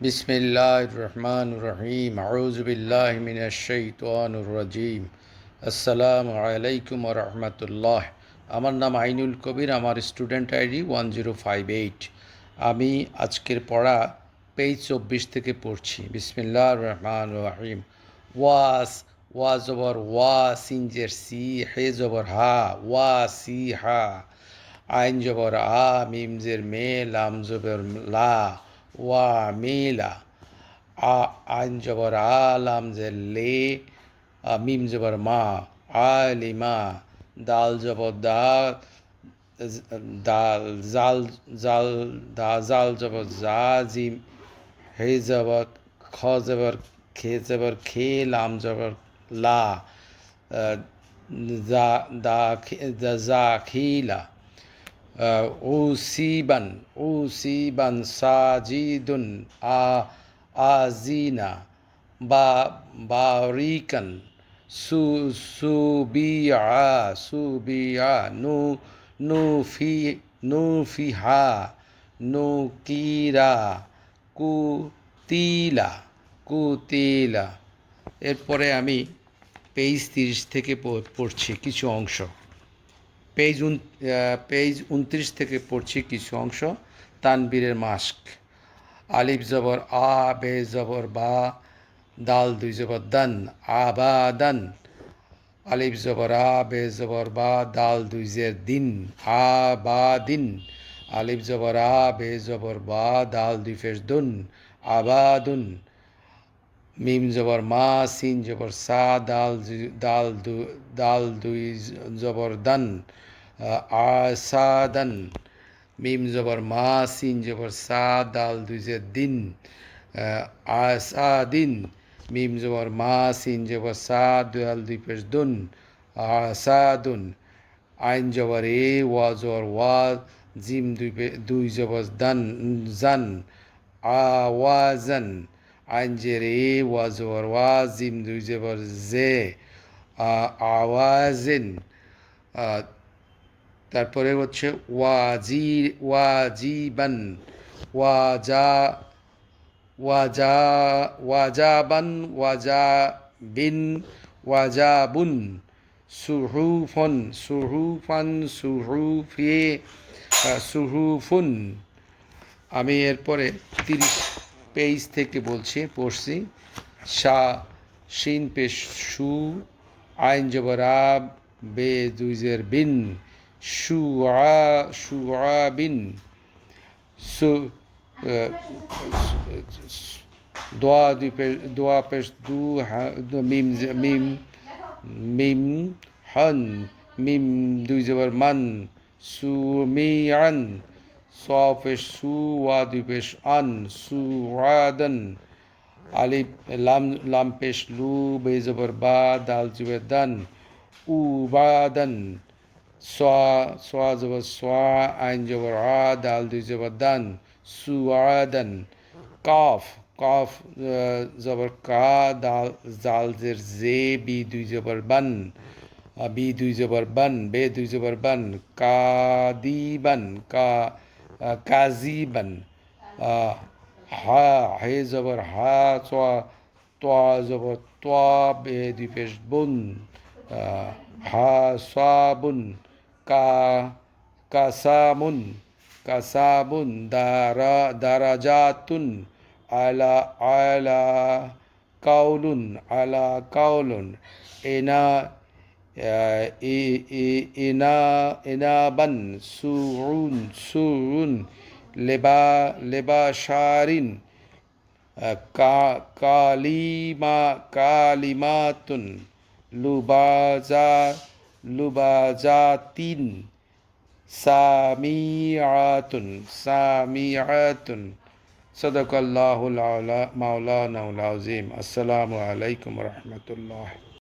বিসমিল্লাহির রহমানির রহিম আউযু বিল্লাহি মিনাশ শাইতানির রাজিম। আসসালামু আলাইকুম ওয়া রাহমাতুল্লাহ। আমার নাম আইনুল কবির, আমার স্টুডেন্ট আইডি 1058। আমি আজকের পড়া পেজ 24 থেকে পড়ছি। বিসমিল্লাহির রহমানির রহিম। ওয়াস, ওয়া জবর ওয়া, সিনজের সি, হে জবর হা, ওয়া সি হা। আইন জবর আ, মিমজের মে, লাম জবর লা, ওয়া মিলা। আইন জবর আ, লাম জের লে, মিম জবর মা, আলিমা। দাল জবর দা, দাল জাল, জাল দা, জাল জবর জা, জিম হে জবর খ জবর খে, জবর খে, লাম জবর লা, জা দা জা খিলা। উসিবান, উসিবান সাজিদুন, আজিনা। বারিকান, সুবিয়া, সুবিয়া। নুফি, নুফিহা, নুকিরা, কুতিলা, কুতিলা। এরপরে আমি পেজ 30 থেকে পড়ছি কিছু অংশ। পেজ 29 থেকে পড়ছি কিছু অংশ। তানবীরের মাস্ক। আলিফ জবর আ, বে জবর বা, দাল দুই জবর দান, আবাদান। আলিফ জবর আ, বে জবর বা, দাল দুই জের দিন, আবাদিন। আলিফ জবর আ, বে জবর বা, দাল দুই ফেস দুন, আবাদুন। মিম জবর মা, সিন জবর সা, দাল দুই জবর দান, আসাদান। মিম জবর মা, সিন জবর সা, দাল দুই জের দিন, আসাদিন। মিম জবর মা, সিন জবর সা, দাল দুই পেশ দুন, আসাদুন। আইন জবর এ, ওয়া জবর ওয়া, জিম দুই জবর দান, জান, আওয়াজান। আইন জের এ, ওয়া জবর ওয়া, জিম দুই জবর জে, আওয়াজিন। তারপরে হচ্ছে ওয়াজিবান, ওয়াজা, ওয়াজাবান, ওয়াজাবিন, ওয়াজাবুন। সুহুফন, সুহুফান, সুহুফে, সুহুফুন। আমি এরপরে 30 পেজ থেকে পড়ছি। শিন পেশ সু, আইন জবর আব, বে দুইজের বিন, শুআবিন। সু দোয়া পেশ দু, মিম মিম মিম হন। মিম দুই জবর মান, সুমিয়ান। পেশ সু, ওয়া দুই পেশ আন, সুআদান। আলিফ লাম পেশ লু, বে জবর বা, দাল জবর দান, উবাদান। সোয়া জবর সোয়া, আইন জবর আ, দাল দুই জবর দান, সুআদান। কফ, কফ জবর কা, জাল জের জে, বি দুই জবর বান, বি দুই জবর বান, বে দুই জবর বান, কাদিবান, কাজিবান। হা, হে জবর হা, তোয়া জবর তোয়া, বে দুই পেশ বুন, হা সাবুন। কাসামুন, কাসাবুন। দারাজাতুন, আলা কাউলুন, আলা কাউলুন। এনা ইনাবান, সুরুন। লেবাশারিন, কালিমাতুন। লুবাজাতিন, সামিআতুন। সদাকাল্লাহুল মাওলানাল আযীম। আসসালামু আলাইকুম ওয়া রাহমাতুল্লাহ।